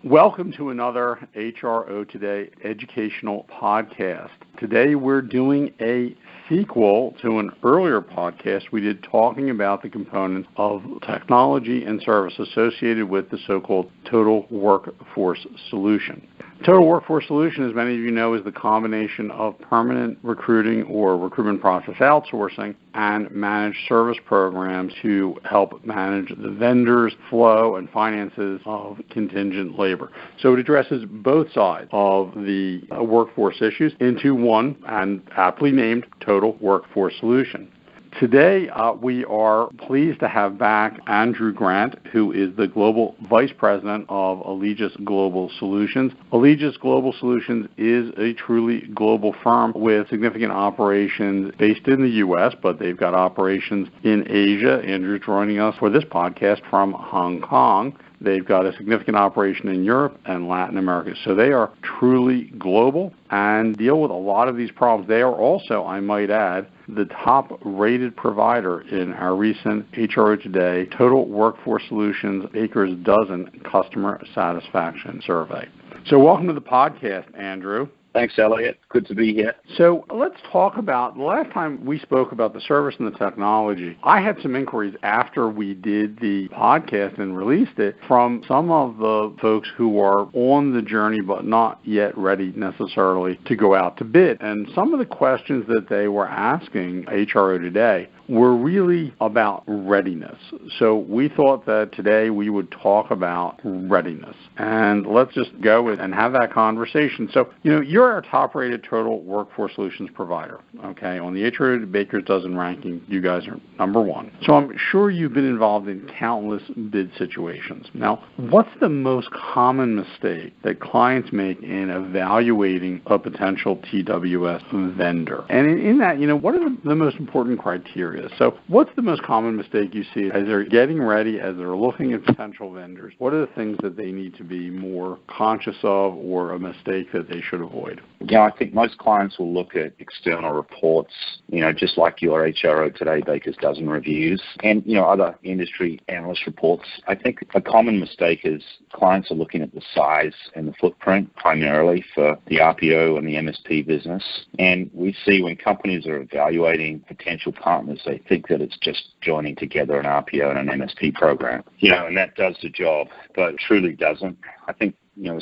Welcome to another HRO Today educational podcast. Today we're doing a sequel to an earlier podcast we did talking about the components of technology and service associated with the so-called Total Workforce Solution. Total Workforce Solution, as many of you know, is the combination of permanent recruiting or recruitment process outsourcing and managed service programs to help manage the vendors' flow and finances of contingent labor. So it addresses both sides of the workforce issues into one and aptly named Total Workforce Solution. Today, we are pleased to have back Andrew Grant, who is the Global Vice President of Allegis Global Solutions. Allegis Global Solutions is a truly global firm with significant operations based in the U.S., but they've got operations in Asia. Andrew's joining us for this podcast from Hong Kong. They've got a significant operation in Europe and Latin America. So they are truly global and deal with a lot of these problems. They are also, I might add, the top-rated provider in our recent HRO Today Total Workforce Solutions Baker's Dozen Customer Satisfaction Survey. So welcome to the podcast, Andrew. Thanks, Elliot. Good to be here. So let's talk about, the last time we spoke about the service and the technology, I had some inquiries after we did the podcast and released it from some of the folks who are on the journey but not yet ready necessarily to go out to bid. And some of the questions that they were asking HRO Today were really about readiness. So we thought that today we would talk about readiness. And let's just go and have that conversation. So, you're our top-rated Total Workforce Solutions provider, okay? On the HRO Baker's Dozen ranking, you guys are number one. So I'm sure you've been involved in countless bid situations. Now, what's the most common mistake that clients make in evaluating a potential TWS vendor? And in that, what are the most important criteria? So what's the most common mistake you see as they're getting ready, as they're looking at potential vendors? What are the things that they need to be more conscious of or a mistake that they should avoid? Yeah, I think most clients will look at external reports, just like your HRO Today Baker's Dozen reviews and, other industry analyst reports. I think a common mistake is clients are looking at the size and the footprint primarily for the RPO and the MSP business. And we see when companies are evaluating potential partners, they think that it's just joining together an RPO and an MSP program, and that does the job, but it truly doesn't. I think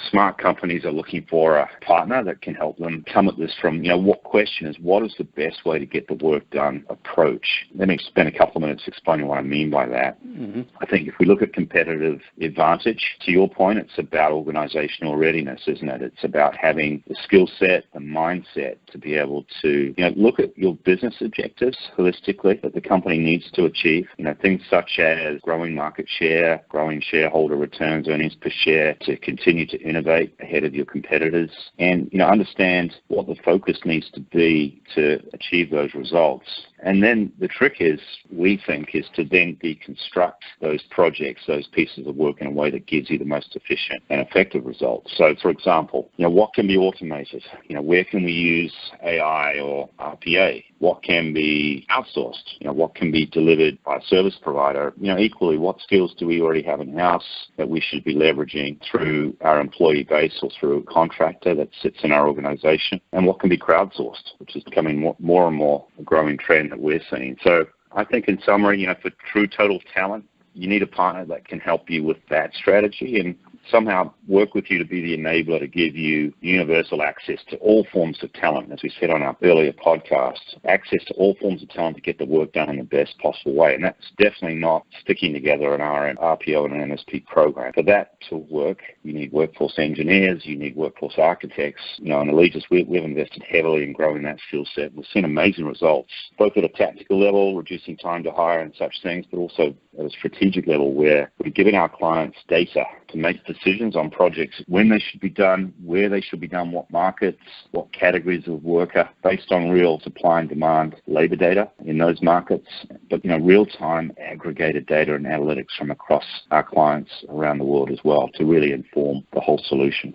smart companies are looking for a partner that can help them come at this from, what is the best way to get the work done approach? Let me spend a couple of minutes explaining what I mean by that. Mm-hmm. I think if we look at competitive advantage, to your point, it's about organizational readiness, isn't it? It's about having the skill set, the mindset to be able to, look at your business objectives holistically that the company needs to achieve. Things such as growing market share, growing shareholder returns, earnings per share, to continue to innovate ahead of your competitors, and understand what the focus needs to be to achieve those results. And then the trick is, we think, is to then deconstruct those projects, those pieces of work in a way that gives you the most efficient and effective results. So, for example, what can be automated? Where can we use AI or RPA? What can be outsourced? What can be delivered by a service provider? Equally, what skills do we already have in-house that we should be leveraging through our employee base or through a contractor that sits in our organization? And what can be crowdsourced, which is becoming more and more a growing trend that we're seeing. So I think in summary, for true total talent, you need a partner that can help you with that strategy and somehow work with you to be the enabler to give you universal access to all forms of talent, as we said on our earlier podcast, access to all forms of talent to get the work done in the best possible way. And that's definitely not sticking together an RPO and an MSP program. For that to work, you need workforce engineers, you need workforce architects. In Allegis, we've invested heavily in growing that skill set. We've seen amazing results, both at a tactical level, reducing time to hire and such things, but also at a strategic level where we're giving our clients data to make decisions on projects, when they should be done, where they should be done, what markets, what categories of worker, based on real supply and demand labor data in those markets, but real-time aggregated data and analytics from across our clients around the world as well to really inform the whole solution.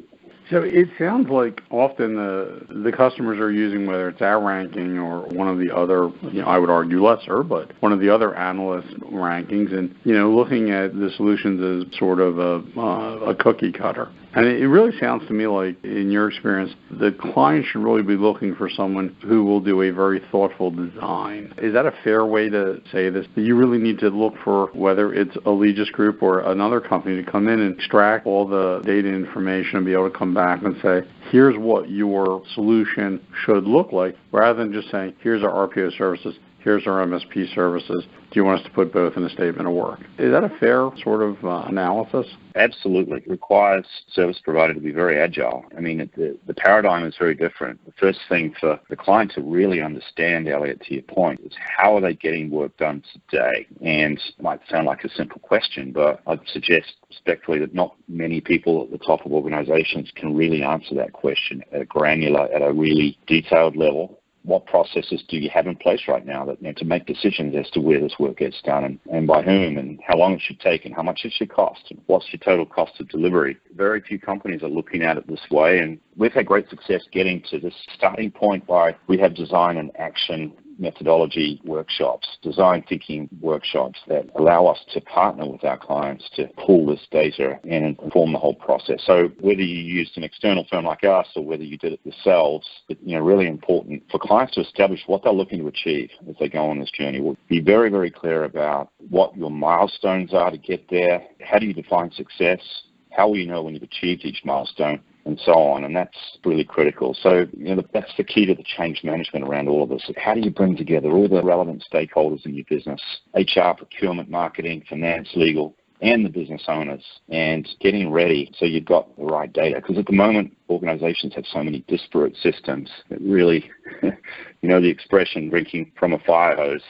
So it sounds like often the customers are using, whether it's our ranking or one of the other, I would argue lesser, but one of the other analyst rankings, and looking at the solutions as sort of a cookie cutter. And it really sounds to me like, in your experience, the client should really be looking for someone who will do a very thoughtful design. Is that a fair way to say this? That you really need to look for, whether it's Allegis Group or another company, to come in and extract all the data information and be able to come back and say, here's what your solution should look like, rather than just saying, here's our RPO services, here's our MSP services. Do you want us to put both in a statement of work? Is that a fair sort of analysis? Absolutely. It requires service provider to be very agile. I mean, the paradigm is very different. The first thing for the client to really understand, Elliot, to your point, is how are they getting work done today? And it might sound like a simple question, but I'd suggest respectfully that not many people at the top of organizations can really answer that question at a granular, at a really detailed level. What processes do you have in place right now that to make decisions as to where this work gets done and by whom and how long it should take and how much it should cost and what's your total cost of delivery? Very few companies are looking at it this way, and we've had great success getting to this starting point by we have design and action methodology workshops, design thinking workshops that allow us to partner with our clients to pull this data and inform the whole process. So whether you used an external firm like us or whether you did it yourselves, it's really important for clients to establish what they're looking to achieve as they go on this journey. We'll be very, very clear about what your milestones are to get there. How do you define success? How will you know when you've achieved each milestone? And so on, and that's really critical. So, that's the key to the change management around all of this. How do you bring together all the relevant stakeholders in your business, HR, procurement, marketing, finance, legal, and the business owners, and getting ready so you've got the right data? Because at the moment, organizations have so many disparate systems that really, the expression drinking from a fire hose,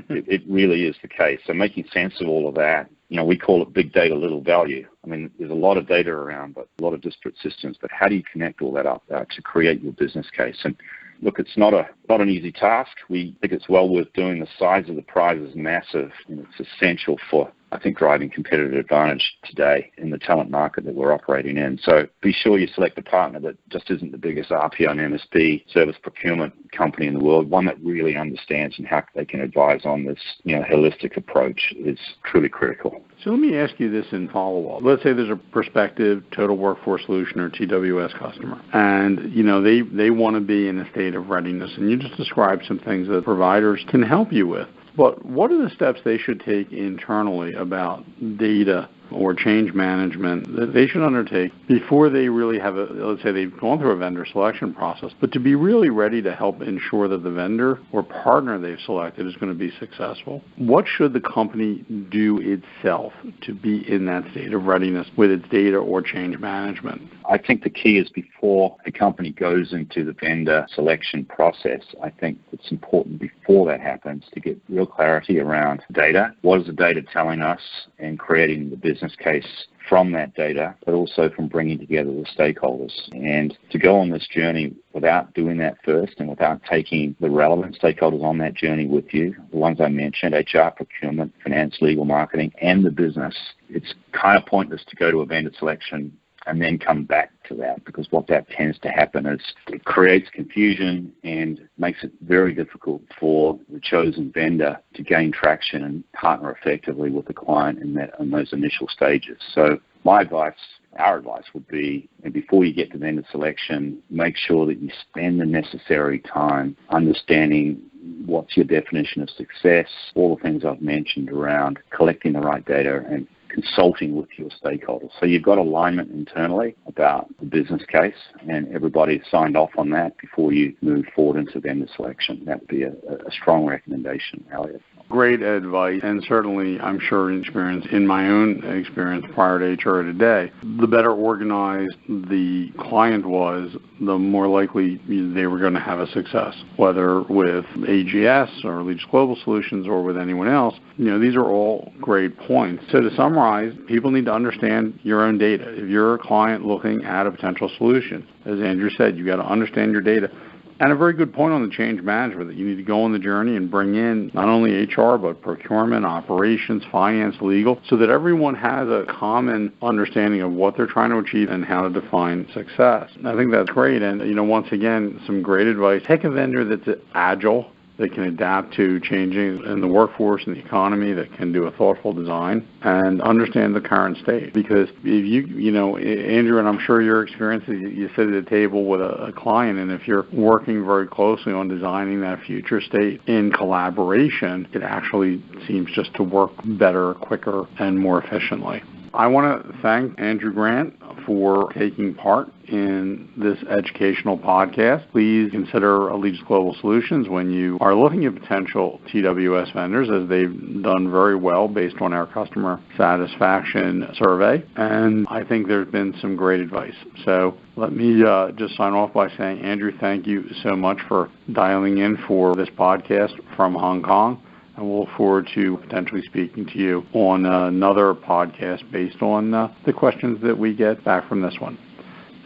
it really is the case. So making sense of all of that, we call it big data, little value. I mean, there's a lot of data around, but a lot of disparate systems. But how do you connect all that up to create your business case? And look, it's not an easy task. We think it's well worth doing. The size of the prize is massive, and it's essential for, I think, driving competitive advantage today in the talent market that we're operating in. So be sure you select a partner that just isn't the biggest RPO and MSP service procurement company in the world, one that really understands and how they can advise on this, holistic approach is truly critical. So let me ask you this in follow-up. Let's say there's a prospective total workforce solution or TWS customer, and they want to be in a state of readiness, and you just described some things that providers can help you with. But what are the steps they should take internally about data or change management that they should undertake before they really have let's say they've gone through a vendor selection process, but to be really ready to help ensure that the vendor or partner they've selected is going to be successful? What should the company do itself to be in that state of readiness with its data or change management? I think the key is before a company goes into the vendor selection process, I think it's important before that happens to get real clarity around data. What is the data telling us, and creating the business case from that data, but also from bringing together the stakeholders. And to go on this journey without doing that first and without taking the relevant stakeholders on that journey with you, the ones I mentioned, HR, procurement, finance, legal, marketing, and the business, it's kind of pointless to go to a vendor selection and then come back to that, because what that tends to happen is it creates confusion and makes it very difficult for the chosen vendor to gain traction and partner effectively with the client in those initial stages. So my advice, our advice would be, and before you get to vendor selection, make sure that you spend the necessary time understanding what's your definition of success, all the things I've mentioned around collecting the right data and consulting with your stakeholders. So you've got alignment internally about the business case, and everybody's signed off on that before you move forward into vendor selection. That would be a strong recommendation, Elliot. Great advice, and certainly I'm sure in my own experience prior to HRO Today, the better organized the client was, the more likely they were going to have a success, whether with AGS or Allegis Global Solutions or with anyone else. These are all great points. So to summarize, people need to understand your own data. If you're a client looking at a potential solution, as Andrew said, you got to understand your data. And a very good point on the change management, that you need to go on the journey and bring in not only HR, but procurement, operations, finance, legal, so that everyone has a common understanding of what they're trying to achieve and how to define success. I think that's great. And, once again, some great advice. Take a vendor that's agile, that can adapt to changing in the workforce and the economy, that can do a thoughtful design and understand the current state. Because if you know, Andrew, and I'm sure your experience is you sit at a table with a client, and if you're working very closely on designing that future state in collaboration, it actually seems just to work better, quicker, and more efficiently. I want to thank Andrew Grant for taking part in this educational podcast. Please consider Allegis Global Solutions when you are looking at potential TWS vendors, as they've done very well based on our customer satisfaction survey. And I think there's been some great advice. So let me just sign off by saying, Andrew, thank you so much for dialing in for this podcast from Hong Kong. And we'll look forward to potentially speaking to you on another podcast based on the questions that we get back from this one.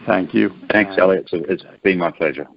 Thank you. Thanks, Elliot. It's been my pleasure.